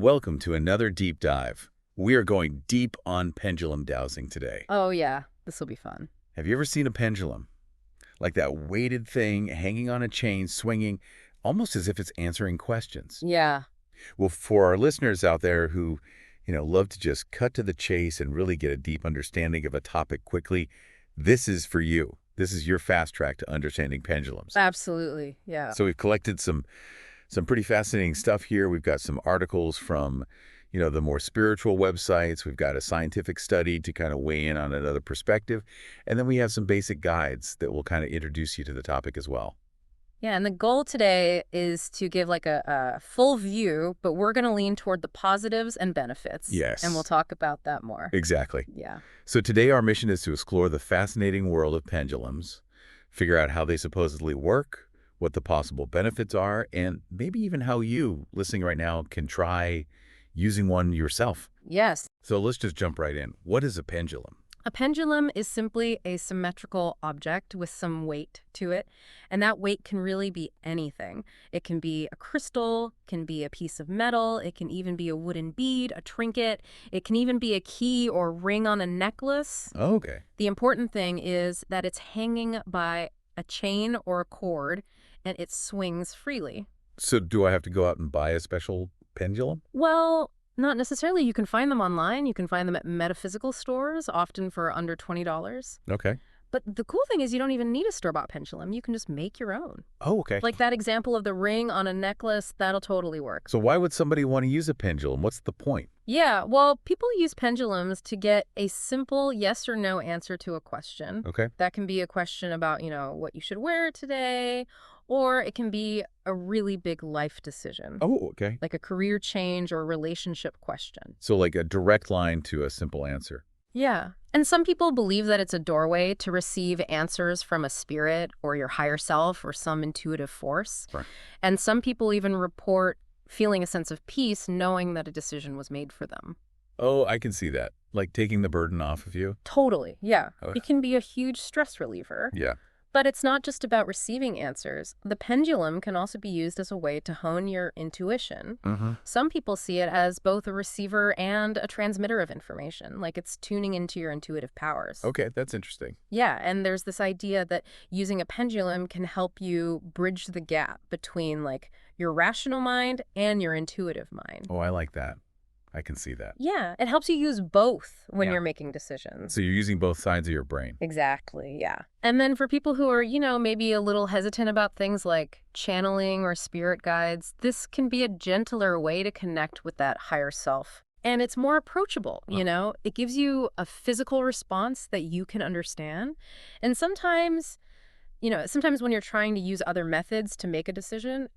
Welcome to another deep dive. We are going deep on pendulum dowsing today. Oh, yeah. This will be fun. Have you ever seen a pendulum? Like that weighted thing hanging on a chain, swinging, almost as if it's answering questions. Yeah. Well, for our listeners out there who, love to just cut to the chase and really get a deep understanding of a topic quickly, this is for you. This is your fast track to understanding pendulums. Absolutely. Yeah. So we've collected some pretty fascinating stuff here. We've got some articles from, the more spiritual websites. We've got a scientific study to kind of weigh in on another perspective. And then we have some basic guides that will kind of introduce you to the topic as well. Yeah. And the goal today is to give like a full view, but we're going to lean toward the positives and benefits. Yes. And we'll talk about that more. Exactly. Yeah. So today our mission is to explore the fascinating world of pendulums, figure out how they supposedly work, what the possible benefits are, and maybe even how you, listening right now, can try using one yourself. Yes. So let's just jump right in. What is a pendulum? A pendulum is simply a symmetrical object with some weight to it, and that weight can really be anything. It can be a crystal, can be a piece of metal, it can even be a wooden bead, a trinket, it can even be a key or ring on a necklace. Oh, okay. The important thing is that it's hanging by a chain or a cord, and it swings freely. So do I have to go out and buy a special pendulum? Well, not necessarily. You can find them online. You can find them at metaphysical stores, often for under $20. Okay. But the cool thing is you don't even need a store-bought pendulum. You can just make your own. Oh, okay. Like that example of the ring on a necklace, that'll totally work. So why would somebody want to use a pendulum? What's the point? Yeah, well, people use pendulums to get a simple yes or no answer to a question. Okay. That can be a question about, what you should wear today, or it can be a really big life decision. Oh, okay. Like a career change or relationship question. So like a direct line to a simple answer. Yeah. And some people believe that it's a doorway to receive answers from a spirit or your higher self or some intuitive force. Right. And some people even report feeling a sense of peace knowing that a decision was made for them. Oh, I can see that. Like taking the burden off of you. Totally. Yeah. Oh. It can be a huge stress reliever. Yeah. But it's not just about receiving answers. The pendulum can also be used as a way to hone your intuition. Mm-hmm. Some people see it as both a receiver and a transmitter of information, like it's tuning into your intuitive powers. Okay, that's interesting. Yeah, and there's this idea that using a pendulum can help you bridge the gap between like your rational mind and your intuitive mind. Oh, I like that. I can see that. Yeah, it helps you use both when Yeah. you're making decisions. So you're using both sides of your brain. Exactly, yeah. And then for people who are, maybe a little hesitant about things like channeling or spirit guides, this can be a gentler way to connect with that higher self. And it's more approachable, It gives you a physical response that you can understand. And sometimes when you're trying to use other methods to make a decision,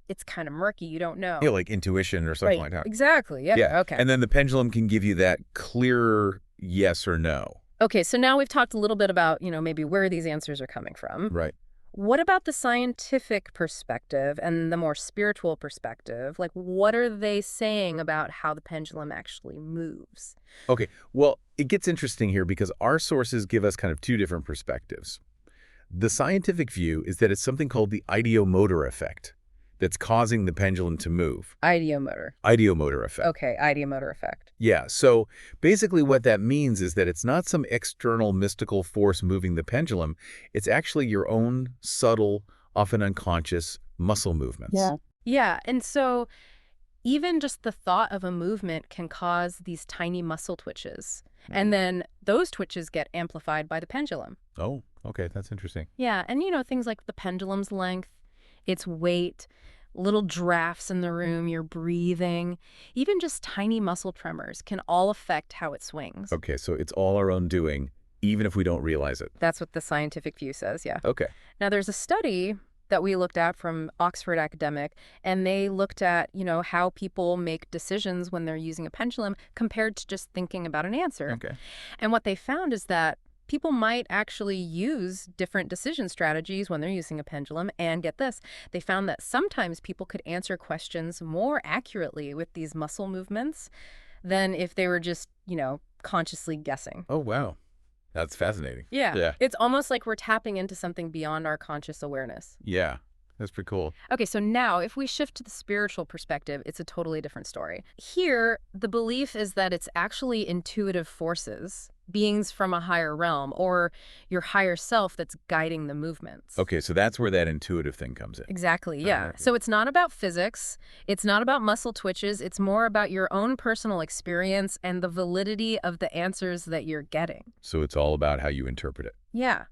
it's kind of murky. You don't know. Yeah, like intuition or something like that. Exactly. Yeah. Yeah. Okay. And then the pendulum can give you that clearer yes or no. Okay. So now we've talked a little bit about, maybe where these answers are coming from. Right. What about the scientific perspective and the more spiritual perspective? Like, what are they saying about how the pendulum actually moves? Okay. Well, it gets interesting here because our sources give us kind of two different perspectives. The scientific view is that it's something called the ideomotor effect that's causing the pendulum to move. Ideomotor. Ideomotor effect. Okay, ideomotor effect. Yeah, so basically what that means is that it's not some external mystical force moving the pendulum. It's actually your own subtle, often unconscious muscle movements. Yeah, and so even just the thought of a movement can cause these tiny muscle twitches. And then those twitches get amplified by the pendulum. Oh, okay, that's interesting. Yeah, and things like the pendulum's length, its weight, little drafts in the room, your breathing, even just tiny muscle tremors can all affect how it swings. Okay, so it's all our own doing, even if we don't realize it. That's what the scientific view says, yeah. Okay. Now, there's a study that we looked at from Oxford Academic, and they looked at, how people make decisions when they're using a pendulum compared to just thinking about an answer. Okay. And what they found is that people might actually use different decision strategies when they're using a pendulum. And get this, they found that sometimes people could answer questions more accurately with these muscle movements than if they were just, consciously guessing. Oh, wow. That's fascinating. Yeah. Yeah. It's almost like we're tapping into something beyond our conscious awareness. Yeah. That's pretty cool. Okay, so now if we shift to the spiritual perspective, it's a totally different story. Here, the belief is that it's actually intuitive forces, beings from a higher realm, or your higher self that's guiding the movements. Okay, so that's where that intuitive thing comes in. Exactly, All yeah. right. So it's not about physics, it's not about muscle twitches, it's more about your own personal experience and the validity of the answers that you're getting. So it's all about how you interpret it. Yeah.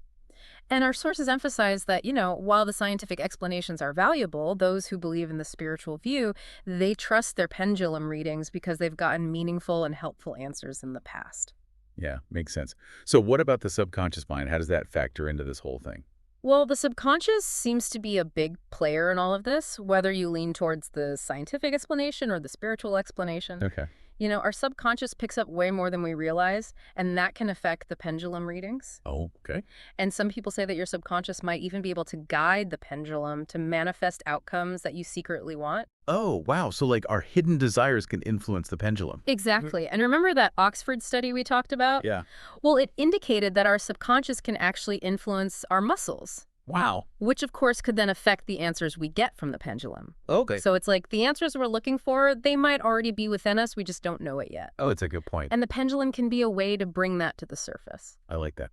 And our sources emphasize that, while the scientific explanations are valuable, those who believe in the spiritual view, they trust their pendulum readings because they've gotten meaningful and helpful answers in the past. Yeah, makes sense. So what about the subconscious mind? How does that factor into this whole thing? Well, the subconscious seems to be a big player in all of this, whether you lean towards the scientific explanation or the spiritual explanation. Okay. Our subconscious picks up way more than we realize, and that can affect the pendulum readings. Oh, okay. And some people say that your subconscious might even be able to guide the pendulum to manifest outcomes that you secretly want. Oh, wow. So like our hidden desires can influence the pendulum. Exactly. And remember that Oxford study we talked about? Yeah. Well, it indicated that our subconscious can actually influence our muscles, Wow. which of course could then affect the answers we get from the pendulum. Okay. So it's like the answers we're looking for, they might already be within us, we just don't know it yet. Oh, it's a good point. And the pendulum can be a way to bring that to the surface. I like that.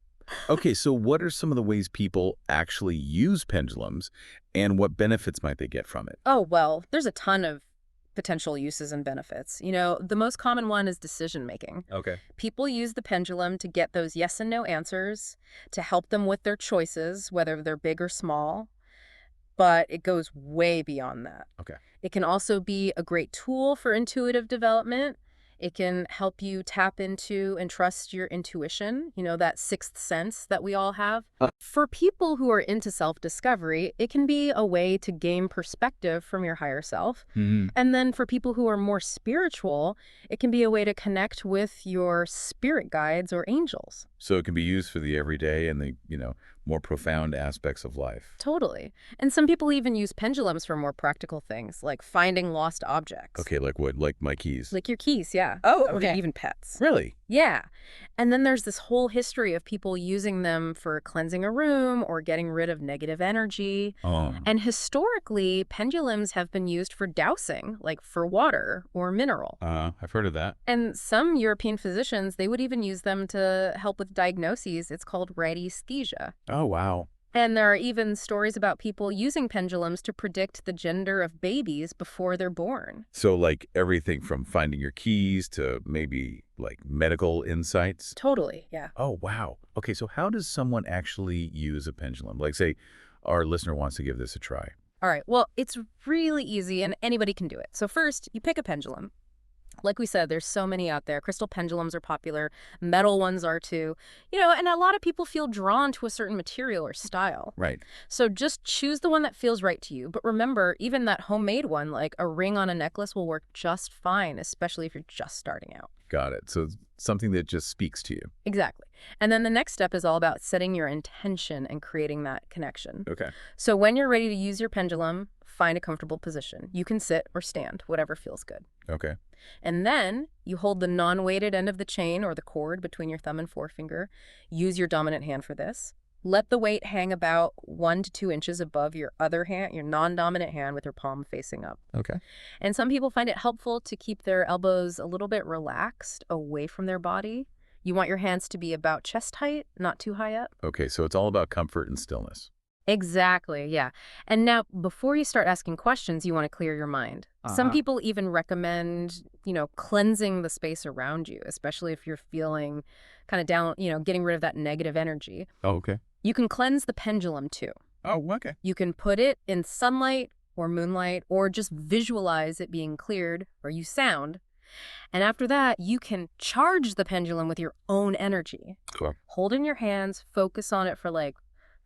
Okay, so what are some of the ways people actually use pendulums and what benefits might they get from it? Oh, well, there's a ton of potential uses and benefits. The most common one is decision making. Okay. People use the pendulum to get those yes and no answers, to help them with their choices, whether they're big or small. But it goes way beyond that. Okay. It can also be a great tool for intuitive development. It can help you tap into and trust your intuition, that sixth sense that we all have. For people who are into self-discovery, it can be a way to gain perspective from your higher self. Hmm. And then for people who are more spiritual, it can be a way to connect with your spirit guides or angels. So it can be used for the everyday and the, more profound aspects of life. Totally. And some people even use pendulums for more practical things, like finding lost objects. Okay, like what? Like my keys? Like your keys, yeah. Oh, Or okay. even pets. Really? Yeah. And then there's this whole history of people using them for cleansing a room or getting rid of negative energy. Oh. And historically, pendulums have been used for dowsing, like for water or mineral. I've heard of that. And some European physicians, they would even use them to help with diagnoses. It's called radiesthesia. Oh, wow. And there are even stories about people using pendulums to predict the gender of babies before they're born. So like everything from finding your keys to maybe like medical insights? Totally, yeah. Oh, wow. Okay, so how does someone actually use a pendulum? Like say our listener wants to give this a try. All right, well, it's really easy and anybody can do it. So first, you pick a pendulum. Like we said, there's so many out there. Crystal pendulums are popular. Metal ones are too. And a lot of people feel drawn to a certain material or style. Right. So just choose the one that feels right to you. But remember, even that homemade one, like a ring on a necklace, will work just fine, especially if you're just starting out. Got it. So something that just speaks to you. Exactly. And then the next step is all about setting your intention and creating that connection. Okay. So when you're ready to use your pendulum, find a comfortable position. You can sit or stand, whatever feels good. Okay. And then you hold the non-weighted end of the chain or the cord between your thumb and forefinger. Use your dominant hand for this. Let the weight hang about 1 to 2 inches above your other hand, your non-dominant hand, with your palm facing up. Okay. And some people find it helpful to keep their elbows a little bit relaxed away from their body. You want your hands to be about chest height, not too high up. Okay, so it's all about comfort and stillness. Exactly, yeah. And now, before you start asking questions, you want to clear your mind. Some people even recommend, cleansing the space around you, especially if you're feeling kind of down, getting rid of that negative energy. Oh, okay. You can cleanse the pendulum too. Oh, okay. You can put it in sunlight or moonlight or just visualize it being cleared or use sound. And after that, you can charge the pendulum with your own energy. Cool. Hold in your hands, focus on it for like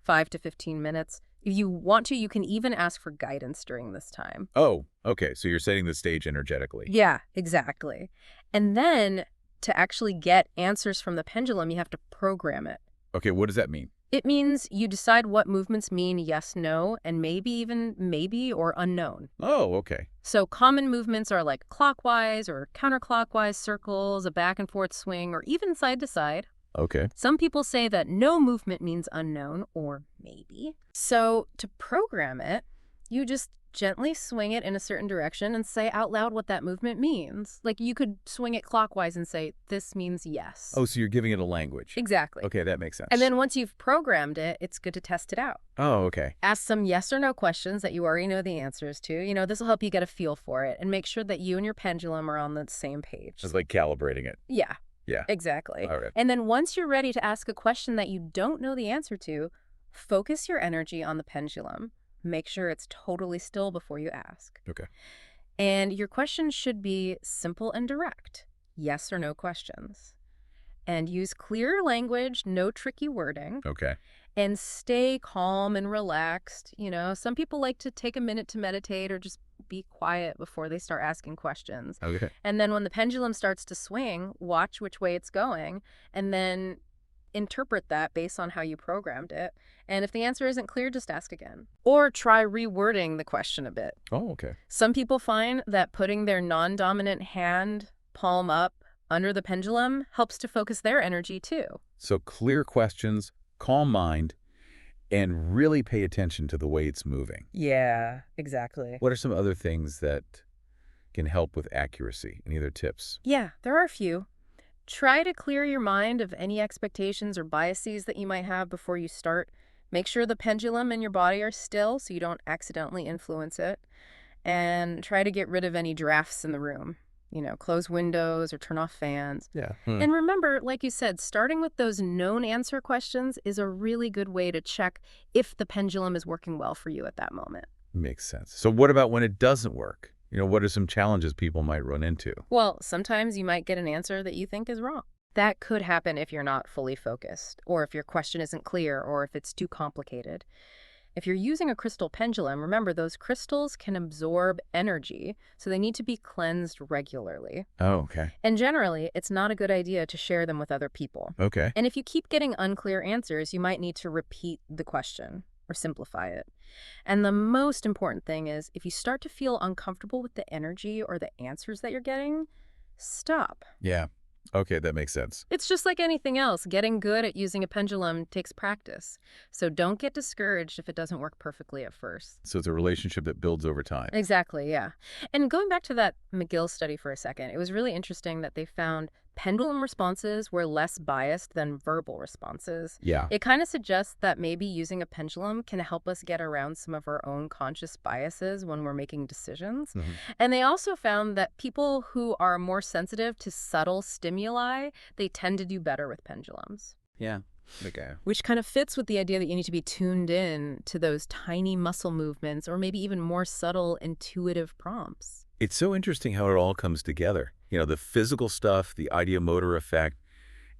5 to 15 minutes. If you want to, you can even ask for guidance during this time. Oh, okay. So you're setting the stage energetically. Yeah, exactly. And then to actually get answers from the pendulum, you have to program it. Okay, what does that mean? It means you decide what movements mean yes, no, and maybe even maybe or unknown. Oh, okay. So common movements are like clockwise or counterclockwise circles, a back and forth swing, or even side to side. Okay. Some people say that no movement means unknown or maybe. So to program it, You just gently swing it in a certain direction and say out loud what that movement means. Like you could swing it clockwise and say, this means yes. Oh, so you're giving it a language. Exactly. Okay, that makes And sense. then once you've programmed it, it's good to test it out. Oh, okay. Ask some yes or no questions that you already know the answers to. This will help you get a feel for it and make sure that you and your pendulum are on the same page. It's like calibrating it. Yeah, Yeah. exactly. All right. And then once you're ready to ask a question that you don't know the answer to, focus your energy on the pendulum. Make sure it's totally still before you ask. Okay. And your question should be simple and direct. Yes or no questions. And use clear language, no tricky wording. Okay. And stay calm and relaxed. Some people like to take a minute to meditate or just be quiet before they start asking questions. Okay. And then when the pendulum starts to swing, watch which way it's going and then interpret that based on how you programmed it. And if the answer isn't clear, just ask again. Or try rewording the question a bit. Oh, okay. Some people find that putting their non-dominant hand palm up under the pendulum helps to focus their energy too. So clear questions, calm mind, and really pay attention to the way it's moving. Yeah, exactly. What are some other things that can help with accuracy? Any other tips? Yeah, there are a few. Try to clear your mind of any expectations or biases that you might have before you start. Make sure the pendulum and your body are still so you don't accidentally influence it. And try to get rid of any drafts in the room. Close windows or turn off fans. Yeah. And remember, like you said, starting with those known answer questions is a really good way to check if the pendulum is working well for you at that moment. Makes sense. So what about when it doesn't work? What are some challenges people might run into? Well, sometimes you might get an answer that you think is wrong. That could happen if you're not fully focused, or if your question isn't clear, or if it's too complicated. If you're using a crystal pendulum, remember those crystals can absorb energy, so they need to be cleansed regularly. Oh, okay. And generally, it's not a good idea to share them with other people. Okay. And if you keep getting unclear answers, you might need to repeat the question or simplify it. And the most important thing is, if you start to feel uncomfortable with the energy or the answers that you're getting, stop. Yeah. Okay, that makes sense. It's just like anything else. Getting good at using a pendulum takes practice. So don't get discouraged if it doesn't work perfectly at first. So it's a relationship that builds over time. Exactly, yeah. And going back to that McGill study for a second, it was really interesting that they found pendulum responses were less biased than verbal responses. Yeah. It kind of suggests that maybe using a pendulum can help us get around some of our own conscious biases when we're making decisions. Mhm. And they also found that people who are more sensitive to subtle stimuli, they tend to do better with pendulums. Yeah. Okay. Which kind of fits with the idea that you need to be tuned in to those tiny muscle movements or maybe even more subtle intuitive prompts. It's so interesting how it all comes together. The physical stuff, the ideomotor effect,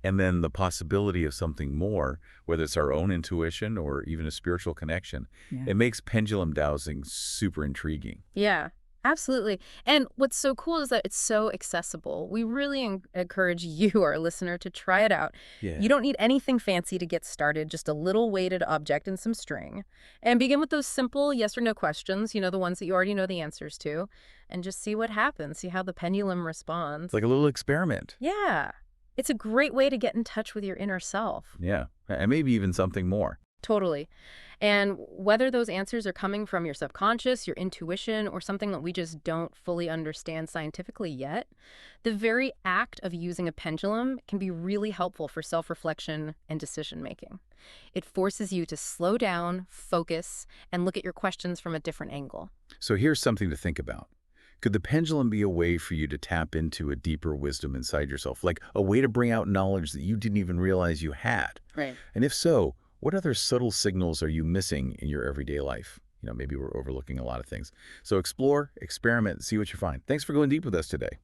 and then the possibility of something more, whether it's our own intuition or even a spiritual connection. Yeah. It makes pendulum dowsing super intriguing. Yeah, absolutely. And what's so cool is that it's so accessible. We really encourage you, our listener, to try it out. Yeah. You don't need anything fancy to get started, just a little weighted object and some string. And begin with those simple yes or no questions, the ones that you already know the answers to, and just see what happens, see how the pendulum responds. It's like a little experiment. Yeah. It's a great way to get in touch with your inner self. Yeah. And maybe even something more. Totally. And whether those answers are coming from your subconscious, your intuition, or something that we just don't fully understand scientifically yet, the very act of using a pendulum can be really helpful for self-reflection and decision-making. It forces you to slow down, focus, and look at your questions from a different angle. So here's something to think about. Could the pendulum be a way for you to tap into a deeper wisdom inside yourself, like a way to bring out knowledge that you didn't even realize you had? Right. And if so, what other subtle signals are you missing in your everyday life? Maybe we're overlooking a lot of things. So explore, experiment, see what you find. Thanks for going deep with us today.